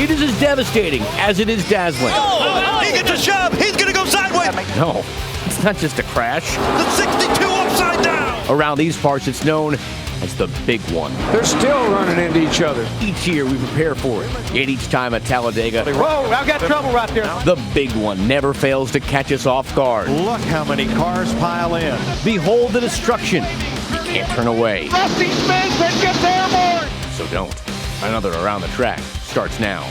It is as devastating as it is dazzling. Oh, he gets a shove. He's going to go sideways. No, it's not just a crash. The 62 upside down. Around these parts, it's known as the big one. They're still running into each other. Each year, we prepare for it. Yet each time at Talladega, Whoa, I've got trouble right there. the big one never fails to catch us off guard. Look how many cars pile in. Behold the destruction. You can't turn away. Rusty spins and gets airborne. So don't. Another Around the Track starts now.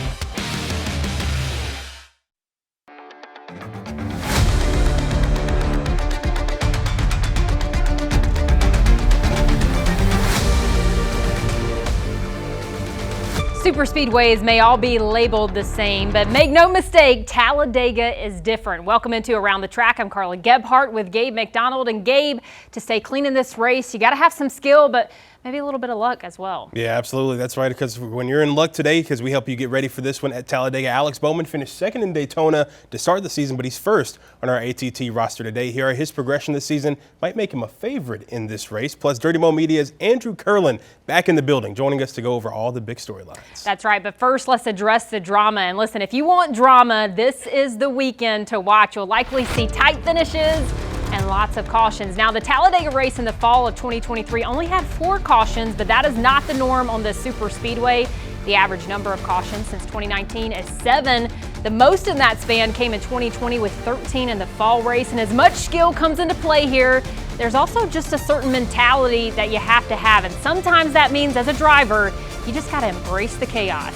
Superspeedways may all be labeled the same, but make no mistake, Talladega is different. Welcome into Around the Track. I'm Carla Gebhardt with Gabe McDonald. And Gabe, to stay clean in this race, you got to have some skill, but maybe a little bit of luck as well. Yeah, absolutely. That's right, because when you're in luck today, because we help you get ready for this one at Talladega. Alex Bowman finished second in Daytona to start the season, but he's first on our ATT roster today. Here are his progression this season. Might make him a favorite in this race. Plus, Dirty Mo Media's Andrew Curlin back in the building, joining us to go over all the big storylines. That's right, but first let's address the drama. And listen, if you want drama, this is the weekend to watch. You'll likely see tight finishes and lots of cautions. Now, the Talladega race in the fall of 2023 only had 4 cautions, but that is not the norm on the Superspeedway. The average number of cautions since 2019 is 7. The most in that span came in 2020 with 13 in the fall race. And as much skill comes into play here, there's also just a certain mentality that you have to have. And sometimes that means as a driver, you just got to embrace the chaos.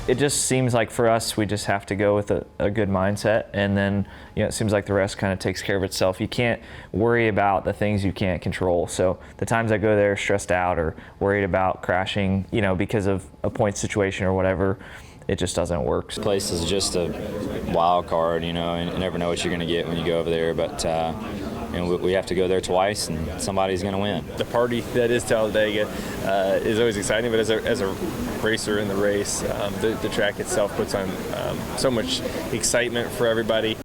It just seems like for us, we just have to go with a good mindset, and then it seems like the rest kind of takes care of itself. You can't worry about the things you can't control. So the times I go there stressed out or worried about crashing, because of a point situation or whatever, it just doesn't work. This place is just a wild card, and you never know what you're going to get when you go over there, but we have to go there twice, and somebody's going to win. The party that is Talladega is always exciting, but as a racer in the race, the track itself puts on so much excitement for everybody.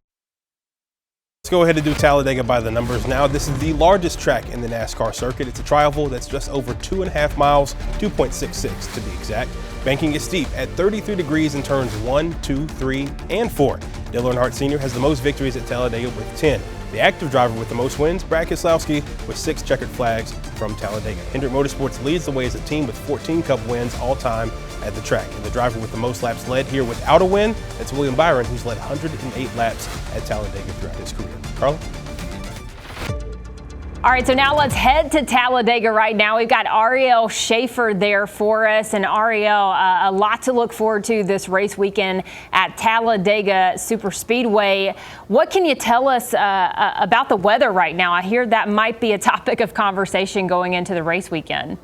Let's go ahead and do Talladega by the numbers now. This is the largest track in the NASCAR circuit. It's a tri-oval that's just over 2.5 miles, 2.66 to be exact. Banking is steep at 33 degrees in turns 1, 2, 3, and 4. Dale Earnhardt Sr. has the most victories at Talladega with 10. The active driver with the most wins, Brad Keselowski, with 6 checkered flags from Talladega. Hendrick Motorsports leads the way as a team with 14 Cup wins all time at the track. And the driver with the most laps led here without a win, that's William Byron, who's led 108 laps at Talladega throughout his career. Carla? All right, so now let's head to Talladega right now. We've got Ariel Schaefer there for us. And Ariel, a lot to look forward to this race weekend at Talladega Superspeedway. What can you tell us about the weather right now? I hear that might be a topic of conversation going into the race weekend.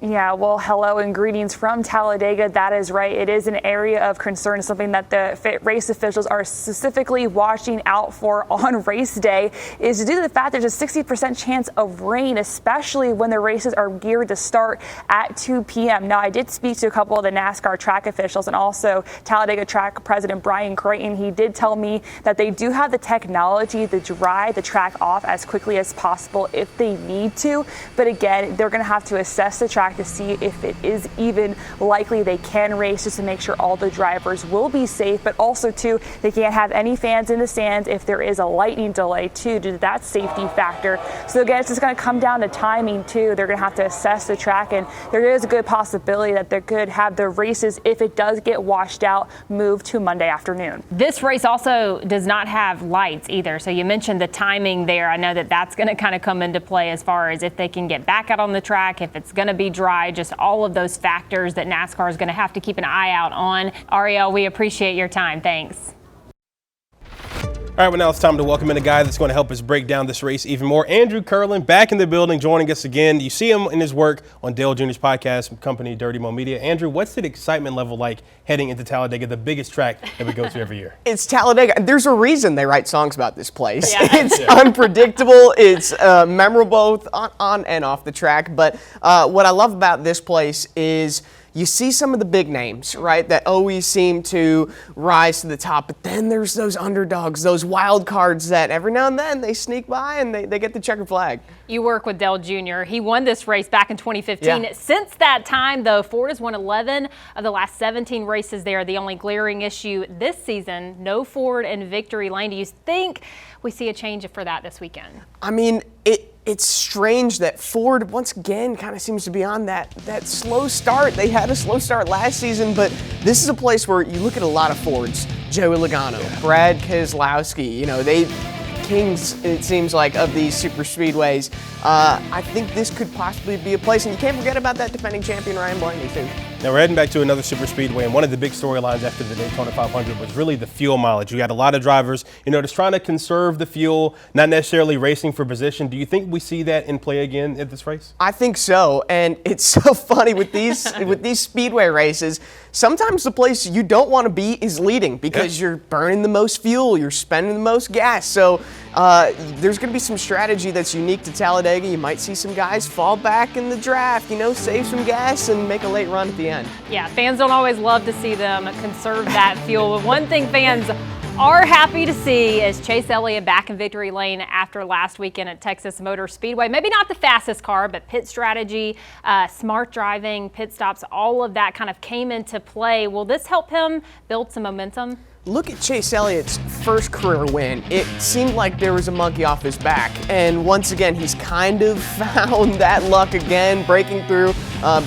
Yeah, well, hello and greetings from Talladega. That is right. It is an area of concern, something that the race officials are specifically watching out for on race day, is due to the fact there's a 60% chance of rain, especially when the races are geared to start at 2 p.m. Now, I did speak to a couple of the NASCAR track officials and also Talladega track president Brian Creighton. He did tell me that they do have the technology to dry the track off as quickly as possible if they need to. But again, they're going to have to assess the track to see if it is even likely they can race, just to make sure all the drivers will be safe. But also, too, they can't have any fans in the stands if there is a lightning delay, too, due to that safety factor. So again, it's just going to come down to timing, too. They're going to have to assess the track, and there is a good possibility that they could have the races, if it does get washed out, move to Monday afternoon. This race also does not have lights either. So you mentioned the timing there. I know that that's going to kind of come into play as far as if they can get back out on the track, if it's going to be dry, just all of those factors that NASCAR is going to have to keep an eye out on. Ariel, we appreciate your time. Thanks. All right, well, now it's time to welcome in a guy that's going to help us break down this race even more. Andrew Curlin back in the building, joining us again. You see him in his work on Dale Jr.'s podcast, company Dirty Mo Media. Andrew, what's the excitement level like heading into Talladega, the biggest track that we go to every year? It's Talladega. There's a reason they write songs about this place. Yeah. It's unpredictable. It's memorable both on and off the track. But what I love about this place is, you see some of the big names, right, that always seem to rise to the top, but then there's those underdogs, those wild cards that every now and then they sneak by and they get the checkered flag. You work with Dale Jr. He won this race back in 2015. Yeah. Since that time, though, Ford has won 11 of the last 17 races there. The only glaring issue this season, no Ford in victory lane. Do you think we see a change for that this weekend? I mean, it's strange that Ford, once again, kind of seems to be on that slow start. They had a slow start last season, but this is a place where you look at a lot of Fords. Joey Logano, Brad Keselowski, you know, they kings, it seems like, of these super speedways. I think this could possibly be a place, and you can't forget about that defending champion Ryan Blaney too. Now we're heading back to another super speedway, and one of the big storylines after the Daytona 500 was really the fuel mileage. You had a lot of drivers, you know, just trying to conserve the fuel, not necessarily racing for position. Do you think we see that in play again at this race? I think so, and it's so funny with these with these speedway races. Sometimes the place you don't want to be is leading because you're burning the most fuel, you're spending the most gas. So there's going to be some strategy that's unique to Talladega. You might see some guys fall back in the draft, you know, save some gas and make a late run at the end. Yeah, fans don't always love to see them conserve that fuel. But one thing fans are happy to see is Chase Elliott back in victory lane after last weekend at Texas Motor Speedway. Maybe not the fastest car, but pit strategy, smart driving, pit stops, all of that kind of came into play. Will this help him build some momentum? Look at Chase Elliott's first career win. It seemed like there was a monkey off his back. And once again, he's kind of found that luck again, breaking through,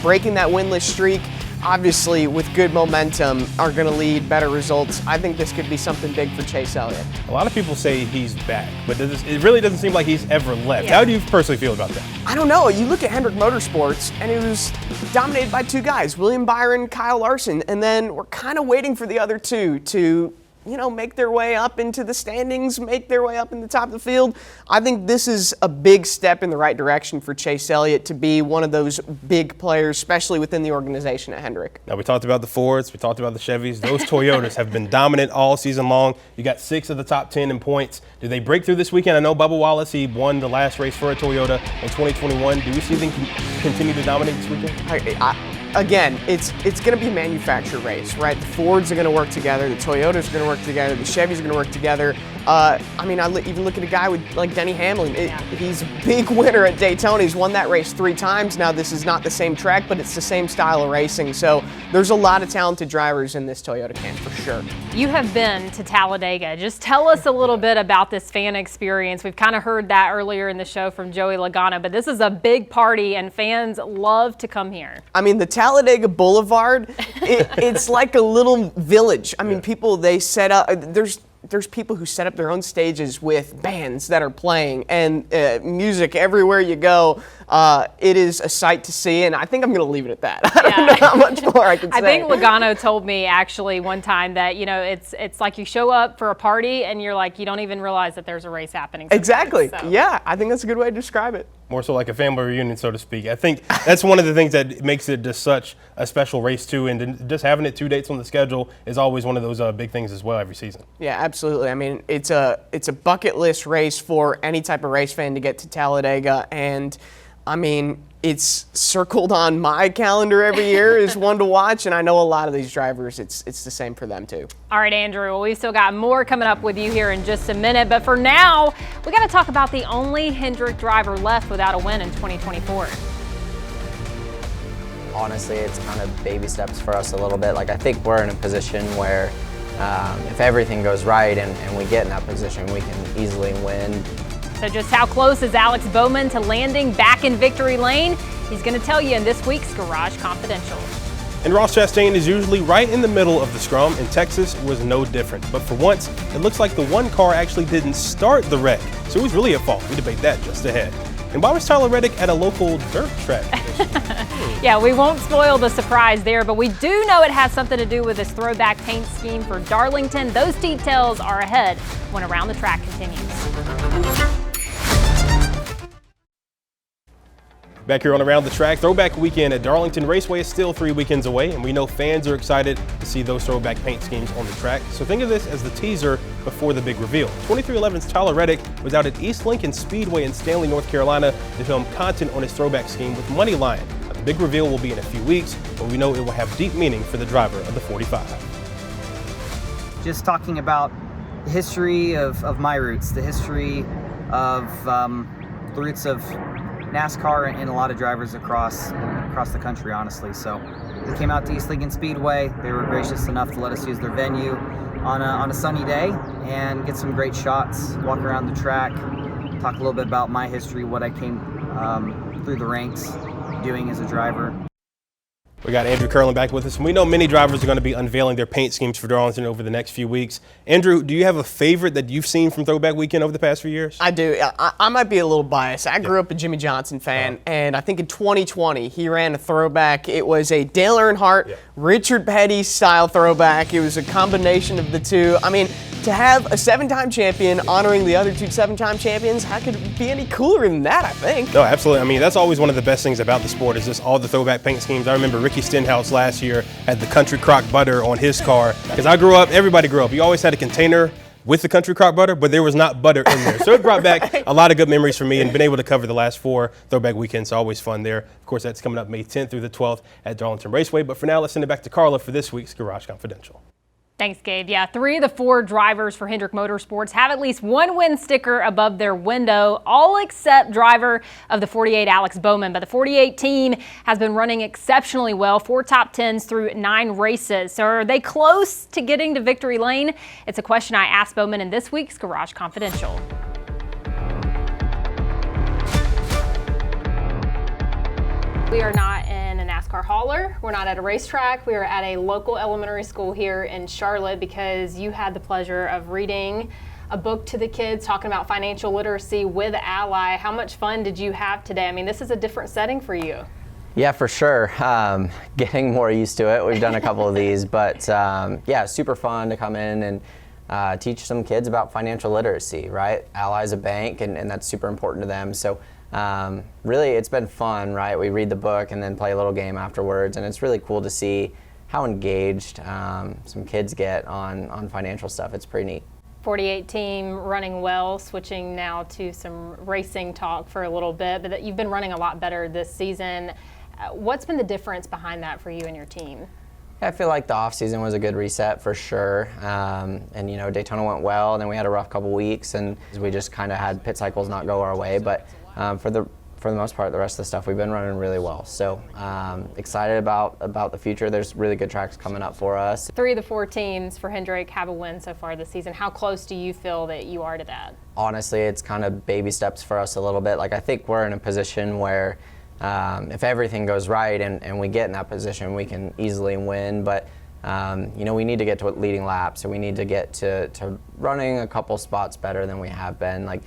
breaking that winless streak. Obviously, with good momentum, are going to lead better results. I think this could be something big for Chase Elliott. A lot of people say he's back, but it really doesn't seem like he's ever left. Yeah. How do you personally feel about that? I don't know. You look at Hendrick Motorsports, and it was dominated by two guys, William Byron, Kyle Larson, and then we're kind of waiting for the other two to, you know, make their way up into the standings, make their way up in the top of the field. I think this is a big step in the right direction for Chase Elliott to be one of those big players, especially within the organization at Hendrick. Now, we talked about the Fords, we talked about the Chevys. Those Toyotas have been dominant all season long. You got 6 of the top 10 in points. Do they break through this weekend? I know Bubba Wallace, he won the last race for a Toyota in 2021. Do we see them continue to dominate this weekend? Again, it's going to be a manufacturer race, right? The Fords are going to work together, the Toyotas are going to work together, the Chevys are going to work together. I mean, I even look at a guy with like Denny Hamlin. He's a big winner at Daytona. He's won that race 3 times. Now, this is not the same track, but it's the same style of racing. So there's a lot of talented drivers in this Toyota camp for sure. You have been to Talladega. Just tell us a little bit about this fan experience. We've kind of heard that earlier in the show from Joey Logano, but this is a big party and fans love to come here. I mean, the Talladega Boulevard, it's like a little village. I mean, people, they set up, there's people who set up their own stages with bands that are playing and music everywhere you go. It is a sight to see, and I think I'm going to leave it at that. I don't know how much more I can say. I think Logano told me actually one time that, you know, it's like you show up for a party and you're like, you don't even realize that there's a race happening. Exactly. So. Yeah, I think that's a good way to describe it. More so like a family reunion, so to speak. I think that's one of the things that makes it just such a special race, too. And just having it 2 dates on the schedule is always one of those big things as well every season. Yeah, absolutely. I mean, it's a bucket list race for any type of race fan to get to Talladega. And, I mean, it's circled on my calendar every year as one to watch. And I know a lot of these drivers, it's the same for them, too. All right, Andrew, well, we've still got more coming up with you here in just a minute. But for now, we got to talk about the only Hendrick driver left without a win in 2024. Honestly, it's kind of baby steps for us a little bit. Like, I think we're in a position where if everything goes right and we get in that position, we can easily win. So just how close is Alex Bowman to landing back in victory lane? He's going to tell you in this week's Garage Confidential. And Ross Chastain is usually right in the middle of the scrum, and Texas was no different. But for once, it looks like the one car actually didn't start the wreck. So who's really at fault? We debate that just ahead. And why was Tyler Reddick at a local dirt track? Yeah, we won't spoil the surprise there, but we do know it has something to do with this throwback paint scheme for Darlington. Those details are ahead when Around the Track continues. Back here on Around the Track, Throwback Weekend at Darlington Raceway is still 3 weekends away, and we know fans are excited to see those throwback paint schemes on the track. So think of this as the teaser before the big reveal. 2311's Tyler Reddick was out at East Lincoln Speedway in Stanley, North Carolina to film content on his throwback scheme with Money Lion. The big reveal will be in a few weeks, but we know it will have deep meaning for the driver of the 45. Just talking about the history of my roots, the history of the roots of NASCAR and a lot of drivers across the country, honestly. So we came out to East Lincoln Speedway. They were gracious enough to let us use their venue on a sunny day and get some great shots, walk around the track, talk a little bit about my history, what I came through the ranks doing as a driver. We got Andrew Curlin back with us, and we know many drivers are going to be unveiling their paint schemes for Darlington over the next few weeks. Andrew, do you have a favorite that you've seen from Throwback Weekend over the past few years? I do. I might be a little biased. I grew up a Jimmy Johnson fan, and I think in 2020 he ran a throwback. It was a Dale Earnhardt, Richard Petty style throwback. It was a combination of the two. I mean, to have a 7-time champion honoring the other 2 7-time champions, how could it be any cooler than that, I think? No, absolutely. I mean, that's always one of the best things about the sport is just all the throwback paint schemes. I remember Ricky Stenhouse last year had the Country Crock butter on his car. Because I grew up, everybody grew up. You always had a container with the Country Crock butter, but there was not butter in there. So it brought back a lot of good memories for me, and been able to cover the last 4 Throwback Weekends. Always fun there. Of course, that's coming up May 10th through the 12th at Darlington Raceway. But for now, let's send it back to Carla for this week's Garage Confidential. Thanks, Gabe. Yeah, 3 of the 4 drivers for Hendrick Motorsports have at least one win sticker above their window, all except driver of the 48, Alex Bowman. But the 48 team has been running exceptionally well, 4 top 10s through 9 races. So are they close to getting to victory lane? It's a question I asked Bowman in this week's Garage Confidential. We are not in a NASCAR hauler. We're not at a racetrack. We are at a local elementary school here in Charlotte because you had the pleasure of reading a book to the kids talking about financial literacy with Ally. How much fun did you have today? I mean, this is a different setting for you. Yeah, for sure. Getting more used to it. We've done a couple of these, but yeah, super fun to come in and teach some kids about financial literacy, right? Ally's a bank, and that's super important to them. So really, it's been fun, right? We read the book and then play a little game afterwards, and it's really cool to see how engaged some kids get on financial stuff. It's pretty neat. 48 team running well, switching now to some racing talk for a little bit, but you've been running a lot better this season. What's been the difference behind that for you and your team? I feel like the off-season was a good reset for sure, and you know, Daytona went well, and then we had a rough couple weeks, and we just kind of had pit cycles not go our way, but for the most part, the rest of the stuff we've been running really well. So excited about the future. There's really good tracks coming up for us. 3 of the 4 teams for Hendrick have a win so far this season. How close do you feel that you are to that? Honestly, it's kind of baby steps for us a little bit. Like, I think we're in a position where if everything goes right and we get in that position, we can easily win. But you know, we need to get to leading laps, so we need to get to running a couple spots better than we have been. Like,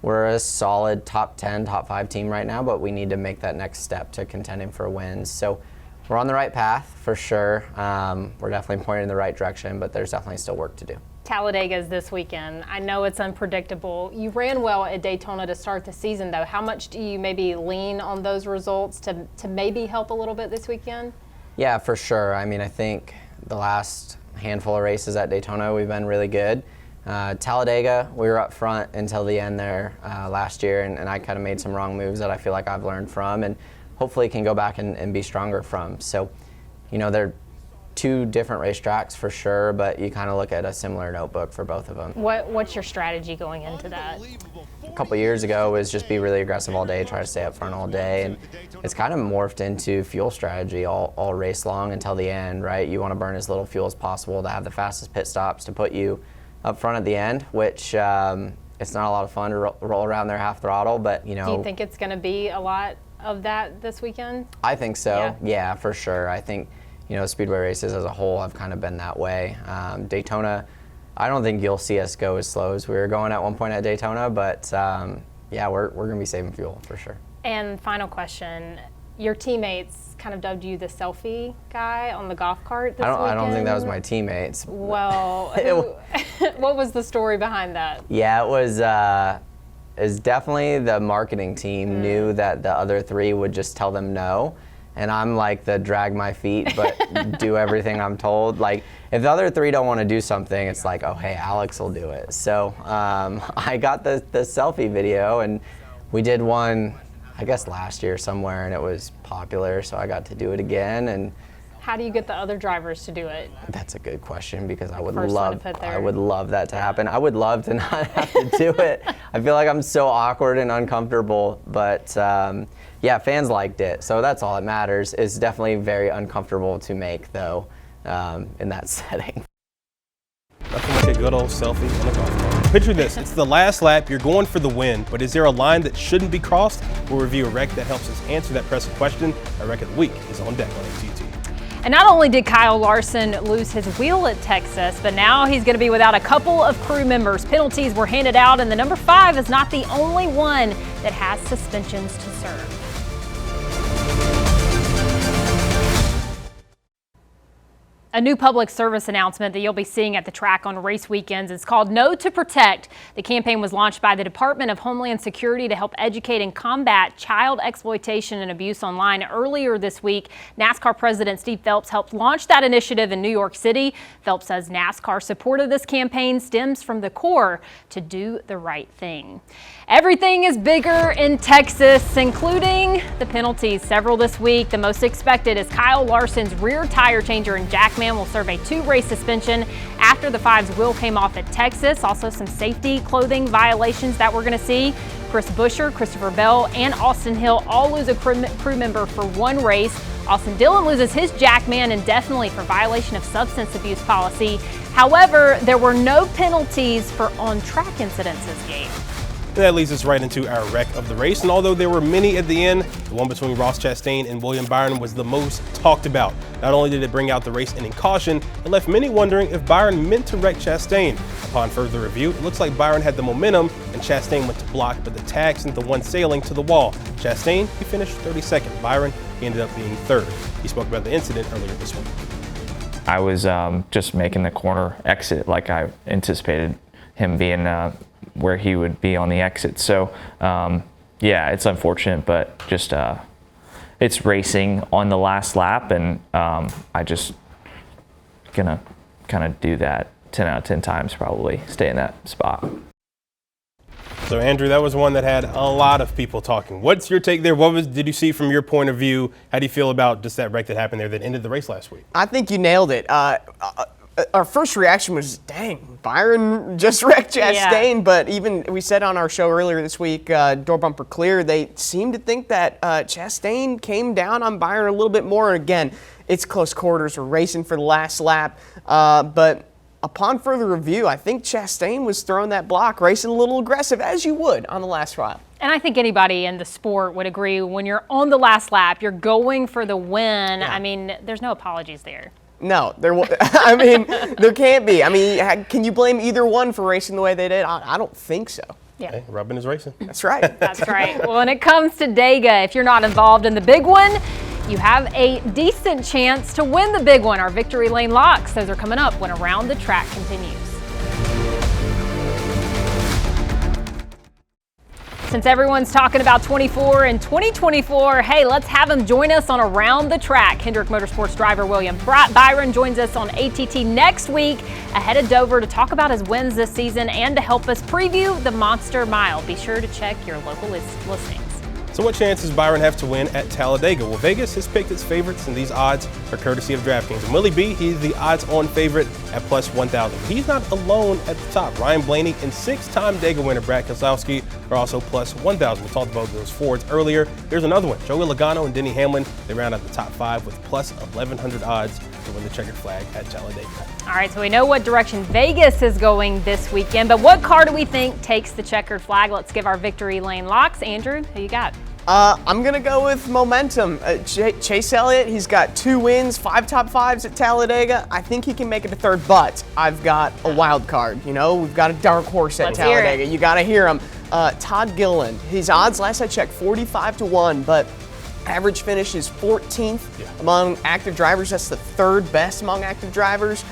we're a solid top 10, top 5 team right now, but we need to make that next step to contending for wins. So we're on the right path for sure. We're definitely pointing in the right direction, but there's definitely still work to do. Talladega is this weekend. I know it's unpredictable. You ran well at Daytona to start the season, though. How much do you maybe lean on those results to maybe help a little bit this weekend? Yeah, for sure. I mean, I think the last handful of races at Daytona, we've been really good. Talladega, we were up front until the end there last year, and I kind of made some wrong moves that I feel like I've learned from and hopefully can go back and be stronger from. So, you know, they're 2 different racetracks for sure, but you kind of look at a similar notebook for both of them. What's your strategy going into that? A couple years ago was just be really aggressive all day, try to stay up front all day, and it's kind of morphed into fuel strategy all race long until the end, right? You want to burn as little fuel as possible to have the fastest pit stops to put you up front at the end, which it's not a lot of fun to roll around there half throttle, but you know. Do you think it's going to be a lot of that this weekend? I think so. Yeah, for sure. I think, you know, speedway races as a whole have kind of been that way. Daytona, I don't think you'll see us go as slow as we were going at one point at Daytona, but yeah, we're going to be saving fuel for sure. And final question, your teammates kind of dubbed you the selfie guy on the golf cart this weekend. I don't think that was my teammates. Well, what was the story behind that? Yeah, it was definitely the marketing team knew that the other 3 would just tell them no. And I'm like the drag my feet, but do everything I'm told. Like, if the other 3 don't want to do something, it's like, oh, hey, Alex will do it. So I got the selfie video, and we did one, I guess last year somewhere, and it was popular, so I got to do it again. And how do you get the other drivers to do it? that's a good question, because I would First one to love put there. I would love that to happen. I would love to not have to do it. I feel like I'm so awkward and uncomfortable, but yeah, fans liked it, so that's all that matters. It's definitely very uncomfortable to make, though, in that setting. Nothing like a good old selfie on a golf cart. Picture this, it's the last lap, you're going for the win, but is there a line that shouldn't be crossed? We'll review a wreck that helps us answer that pressing question. Our wreck of the week is on deck on ATT. And not only did Kyle Larson lose his wheel at Texas, but now he's going to be without a couple of crew members. Penalties were handed out, and the number 5 is not the only one that has suspensions to serve. A new public service announcement that you'll be seeing at the track on race weekends is called No to Protect. The campaign was launched by the Department of Homeland Security to help educate and combat child exploitation and abuse online. Earlier this week, NASCAR President Steve Phelps helped launch that initiative in New York City. Phelps says NASCAR's support of this campaign stems from the core to do the right thing. Everything is bigger in Texas, including the penalties. Several this week. The most expected is Kyle Larson's rear tire changer, and Jack Man will serve a 2-race suspension after the 5's wheel came off at Texas. Also some safety clothing violations that we're going to see. Chris Buescher, Christopher Bell, and Austin Hill all lose a crew member for 1 race. Austin Dillon loses his Jack Man indefinitely for violation of substance abuse policy. However, there were no penalties for on-track incidents this game. And that leads us right into our wreck of the race. And although there were many at the end, the one between Ross Chastain and William Byron was the most talked about. Not only did it bring out the race-ending caution, it left many wondering if Byron meant to wreck Chastain. Upon further review, it looks like Byron had the momentum and Chastain went to block, but the tag sent the one sailing to the wall. Chastain, he finished 32nd. Byron, he ended up being 3rd. He spoke about the incident earlier this week. I was just making the corner exit like I anticipated him being where he would be on the exit. So yeah, it's unfortunate, but just it's racing on the last lap, and I just gonna kind of do that 10 out of 10 times, probably stay in that spot. So Andrew, that was one that had a lot of people talking. What's your take there? Did you see from your point of view? How do you feel about just that wreck that happened there that ended the race last week? I think you nailed it. Our first reaction was, dang, Byron just wrecked Chastain. Yeah. But even we said on our show earlier this week, Door Bumper Clear, they seem to think that Chastain came down on Byron a little bit more. And again, it's close quarters. We're racing for the last lap. But upon further review, I think Chastain was throwing that block, racing a little aggressive, as you would on the last lap. And I think anybody in the sport would agree when you're on the last lap, you're going for the win. Yeah. I mean, there's no apologies there. No, I mean, there can't be. I mean, can you blame either one for racing the way they did? I don't think so. Yeah. Hey, rubbing is racing. That's right. That's right. Well, when it comes to Dega, if you're not involved in the big one, you have a decent chance to win the big one. Our Victory Lane locks, those are coming up when Around the Track continues. Since everyone's talking about 24 and 2024, hey, let's have them join us on Around the Track. Hendrick Motorsports driver William Byron joins us on ATT next week ahead of Dover to talk about his wins this season and to help us preview the Monster Mile. Be sure to check your local listings. So what chance does Byron have to win at Talladega? Well, Vegas has picked its favorites, and these odds are courtesy of DraftKings. And Willie B, he's the odds-on favorite at plus 1,000. He's not alone at the top. Ryan Blaney and 6-time Dega winner Brad Keselowski are also plus 1,000. We talked about those Fords earlier. There's another one. Joey Logano and Denny Hamlin, they round out the top 5 with plus 1,100 odds to win the checkered flag at Talladega. All right, so we know what direction Vegas is going this weekend, but what car do we think takes the checkered flag? Let's give our Victory Lane locks. Andrew, who you got? I'm going to go with momentum. Chase Elliott, he's got 2 wins, 5 top 5s at Talladega. I think he can make it to 3rd, but I've got a wild card. You know, we've got a dark horse at Talladega. You got to hear him. Todd Gilliland, his odds, last I checked, 45-1, but average finish is 14th among active drivers. That's the 3rd best among active drivers.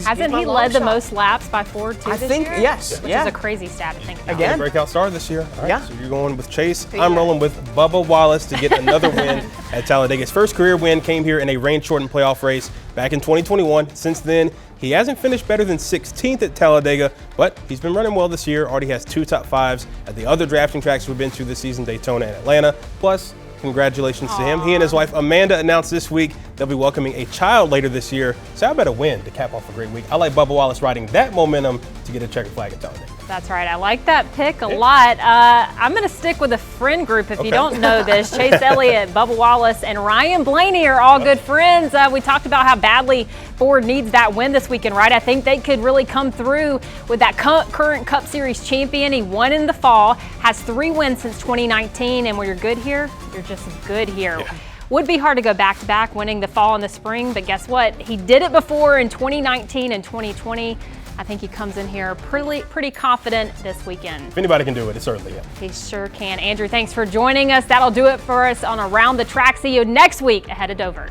Hasn't he led the most laps by Ford too I this think year? yes. Which is a crazy stat to think about. Again. Breakout star this year. All right, Yeah. So you're going with Chase. I'm rolling with Bubba Wallace to get another win at Talladega. His first career win came here in a rain-shortened playoff race back in 2021. Since then, he hasn't finished better than 16th at Talladega, but he's been running well this year. Already has 2 top 5s at the other drafting tracks we've been to this season, Daytona and Atlanta. Plus, congratulations to him. He and his wife Amanda announced this week they'll be welcoming a child later this year. So how about a win to cap off a great week? I like Bubba Wallace riding that momentum to get a checkered flag at Talladega. That's right. I like that pick a lot. I'm going to stick with a friend group. If you don't know this, Chase Elliott, Bubba Wallace, and Ryan Blaney are all good friends. We talked about how badly Ford needs that win this weekend, right? I think they could really come through with that current Cup Series champion. He won in the fall, has 3 wins since 2019, and when you're good here, you're just good here. Yeah. Would be hard to go back-to-back winning the fall and the spring, but guess what? He did it before in 2019 and 2020. I think he comes in here pretty confident this weekend. If anybody can do it, it's certainly him. He sure can. Andrew, thanks for joining us. That'll do it for us on Around the Track. See you next week ahead of Dover.